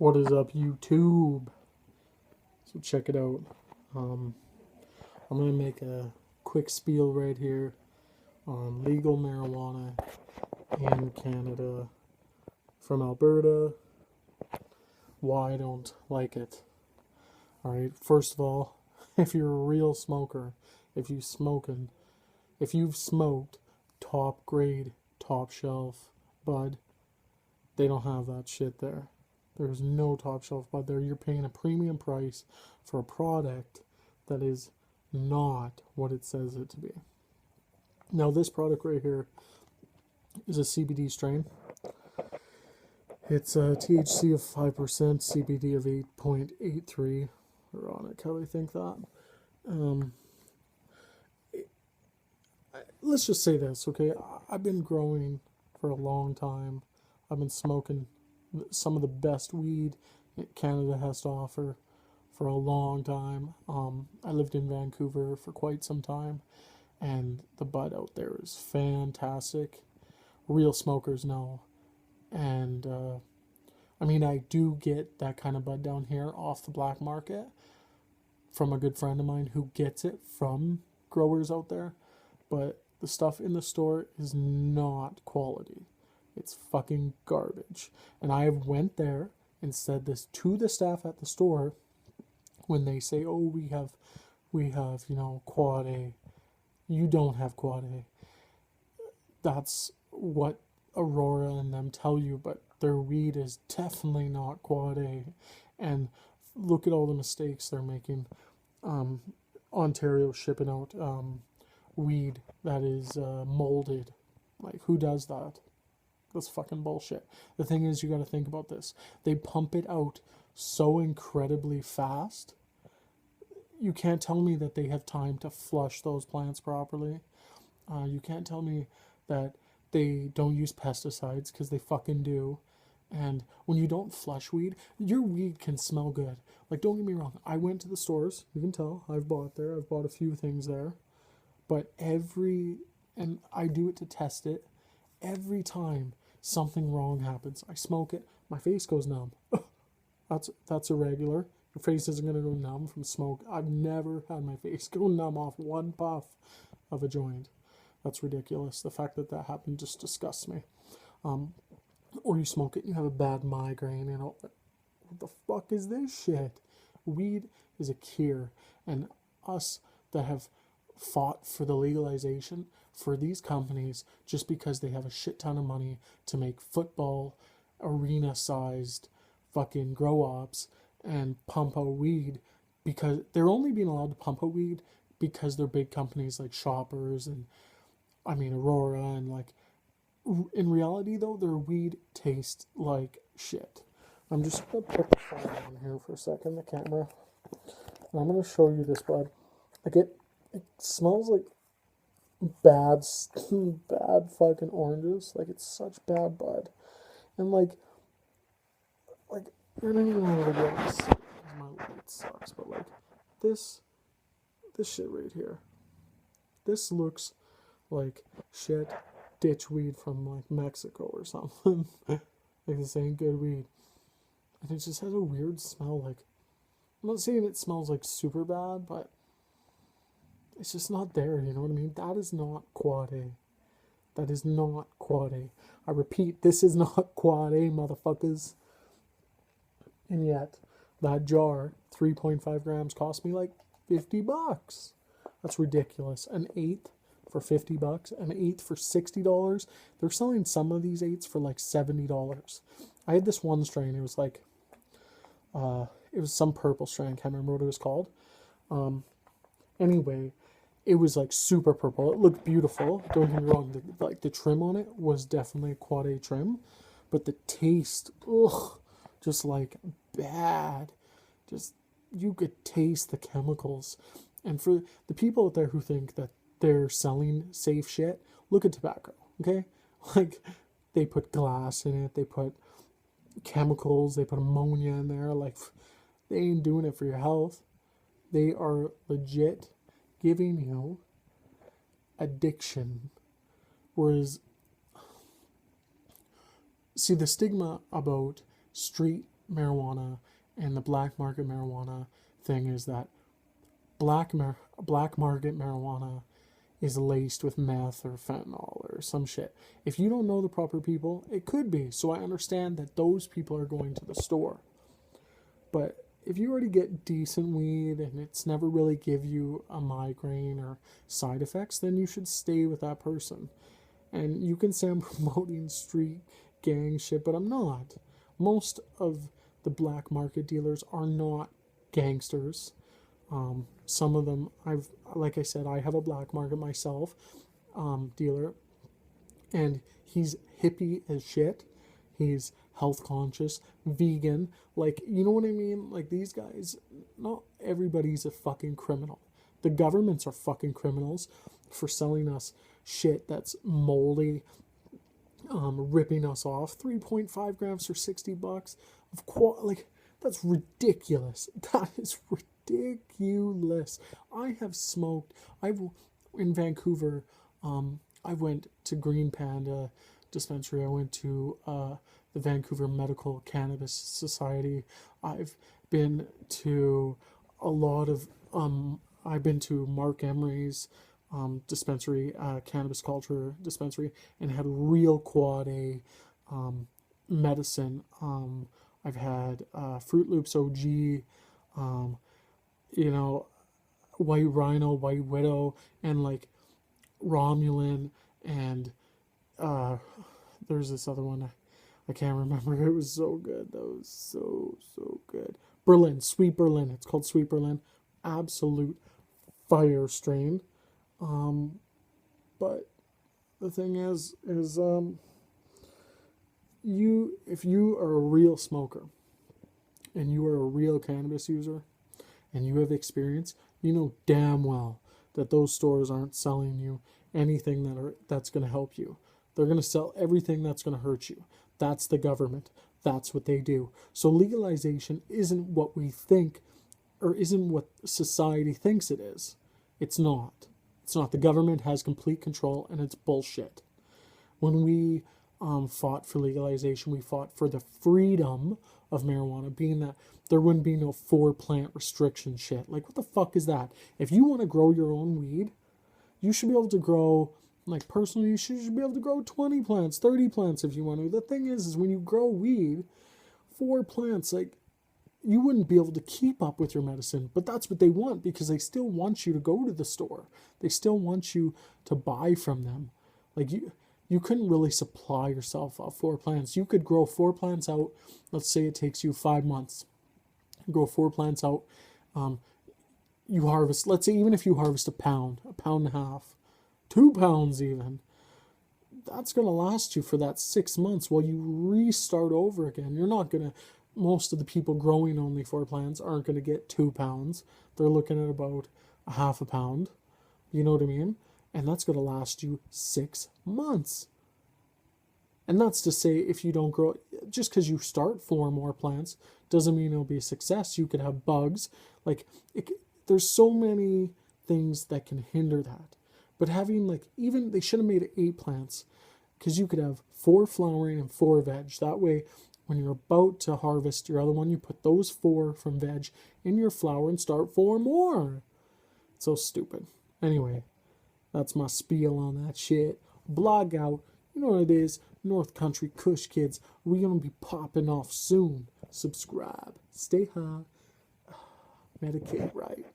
What is up, YouTube? So check it out. Um, I'm gonna make a quick spiel right here on legal marijuana in Canada from Alberta. Why I don't like it. All right. First of all, if you're a real smoker, if you've smoked top grade, top shelf bud, they don't have that shit there. There's no top shelf bud there. You're paying a premium price for a product that is not what it says it to be. Now, this product right here is a CBD strain. It's a THC of 5%, CBD of 8.83. Ironic how they think that. Um, let's just say this, okay? I've been growing for a long time. I've been smoking some of the best weed Canada has to offer for a long time. I lived in Vancouver for quite some time, and the bud out there is fantastic. Real smokers know. And I do get that kind of bud down here off the black market from a good friend of mine who gets it from growers out there, but the stuff in the store is not quality. It's fucking garbage. And I have went there and said this to the staff at the store when they say, "Oh, we have, quad A." You don't have quad A. That's what Aurora and them tell you, but their weed is definitely not quad A. And look at all the mistakes they're making. Ontario shipping out weed that is molded. Like, who does that? That's fucking bullshit. The thing is, you got to think about this. They pump it out so incredibly fast. You can't tell me that they have time to flush those plants properly. You can't tell me that they don't use pesticides, because they fucking do. And when you don't flush weed, your weed can smell good. Like, don't get me wrong. I went to the stores. You can tell. I've bought there. I've bought a few things there. But and I do it to test it. Every time something wrong happens, I smoke it, my face goes numb. That's irregular. Your face isn't going to go numb from smoke. I've never had my face go numb off one puff of a joint. That's ridiculous. The fact that happened just disgusts me. Or you smoke it and you have a bad migraine. What the fuck is this shit? Weed is a cure. And us that have fought for the legalization for these companies just because they have a shit ton of money to make football arena sized fucking grow ops and pump out weed, because they're only being allowed to pump out weed because they're big companies like Shoppers and Aurora, and like, in reality though, their weed tastes like shit. I'm just gonna put the phone on here for a second, the camera, and I'm gonna show you this bud. Like, it smells like bad fucking oranges. Like, it's such bad bud. And like I don't even know what it is. My light sucks, but like this shit right here. This looks like shit ditch weed from like Mexico or something. Like, this ain't good weed. And it just has a weird smell. Like, I'm not saying it smells like super bad, but it's just not there, you know what I mean? That is not quad A. That is not quad A. I repeat, this is not quad A, motherfuckers. And yet, that jar, 3.5 grams, cost me like $50. That's ridiculous. An eighth for $50, an eighth for $60. They're selling some of these eighths for like $70. I had this one strain. It was like, it was some purple strain. I can't remember what it was called. Anyway, it was like super purple. It looked beautiful. Don't get me wrong. The trim on it was definitely a quad A trim, but the taste, just like bad. Just, you could taste the chemicals. And for the people out there who think that they're selling safe shit, look at tobacco, okay? Like, they put glass in it, they put chemicals, they put ammonia in there. Like, they ain't doing it for your health. They are legit giving you addiction. Whereas, see, the stigma about street marijuana and the black market marijuana thing is that black market marijuana is laced with meth or fentanyl or some shit. If you don't know the proper people, it could be. So I understand that those people are going to the store. But if you already get decent weed and it's never really give you a migraine or side effects, then you should stay with that person. And you can say I'm promoting street gang shit, but I'm not. Most of the black market dealers are not gangsters. Some of them, like I said, I have a black market myself, dealer, and he's hippie as shit. He's health conscious, vegan. Like, you know what I mean? Like, these guys, not everybody's a fucking criminal. The governments are fucking criminals for selling us shit that's moldy, ripping us off. 3.5 grams for $60 like, that's ridiculous. That is ridiculous. I have smoked. In Vancouver. I went to Green Panda dispensary. I went to the Vancouver Medical Cannabis Society. I've been to a lot of. I've been to Mark Emery's dispensary, cannabis culture dispensary, and had real quad A medicine. I've had Fruit Loops OG, White Rhino, White Widow, and like Romulan, and there's this other one I can't remember. It was so good. That was so good. Berlin, Sweet Berlin. It's called Sweet Berlin. Absolute fire strain. But the thing is if you are a real smoker and you are a real cannabis user and you have experience, you know damn well that those stores aren't selling you anything that's going to help you. They're going to sell everything that's going to hurt you. That's the government. That's what they do. So legalization isn't what we think, or isn't what society thinks it is. It's not. It's not. The government has complete control, and it's bullshit. When we fought for legalization, we fought for the freedom of marijuana, being that there wouldn't be no 4-plant restriction shit. Like, what the fuck is that? If you want to grow your own weed, you should be able to grow, like, personally, you should be able to grow 20 plants, 30 plants if you want to. The thing is when you grow weed, 4 plants, like, you wouldn't be able to keep up with your medicine. But that's what they want, because they still want you to go to the store. They still want you to buy from them. Like, you couldn't really supply yourself of 4 plants. You could grow 4 plants out. Let's say it takes you 5 months. Grow 4 plants out. You harvest, let's say even if you harvest a pound and a half, 2 pounds even, that's going to last you for that 6 months while you restart over again. You're not going to, most of the people growing only 4 plants aren't going to get 2 pounds. They're looking at about a half a pound. You know what I mean? And that's going to last you 6 months. And that's to say, if you don't grow, just because you start 4 more plants doesn't mean it'll be a success. You could have bugs. Like, there's so many things that can hinder that. But having, like, even, they should have made it 8 plants, because you could have 4 flowering and 4 veg. That way, when you're about to harvest your other one, you put those 4 from veg in your flower and start 4 more. It's so stupid. Anyway, that's my spiel on that shit. Blog out. You know what it is. North Country Kush Kids. We're going to be popping off soon. Subscribe. Stay high. Medicate right.